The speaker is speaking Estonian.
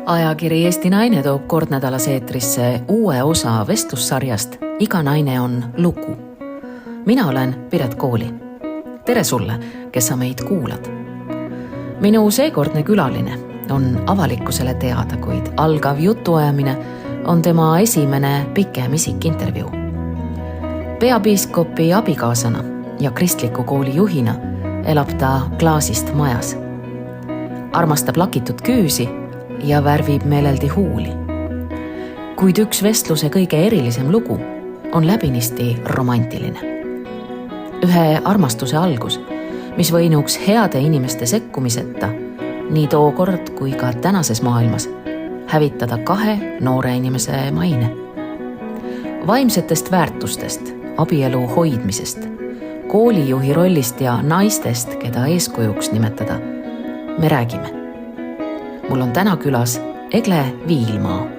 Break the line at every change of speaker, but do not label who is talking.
Ajakiri Eesti Naine toob kord nädalas eetrisse uue osa vestlussarjast Iga naine on lugu. Mina olen Piret Kooli. Tere sulle, kes sa meid kuulad. Minu seekordne külaline on avalikkusele teada, kuid algav jutuajamine on tema esimene pikem isikintervjuu. Peapiiskopi abikaasana ja kristliku kooli juhina elab ta klaasist majas. Armastab lakitud küüsi ja värvib meeleldi huuli. Kuid üks vestluse kõige erilisem lugu on läbinisti romantiline. Ühe armastuse algus, mis võinuks heade inimeste sekkumiseta nii tookord kui ka tänases maailmas hävitada kahe noore inimese maine. Vaimsetest väärtustest, abielu hoidmisest, koolijuhi rollist ja naistest, keda eeskujuks nimetada, me räägime. Mul on täna külas Egle Viilmaa.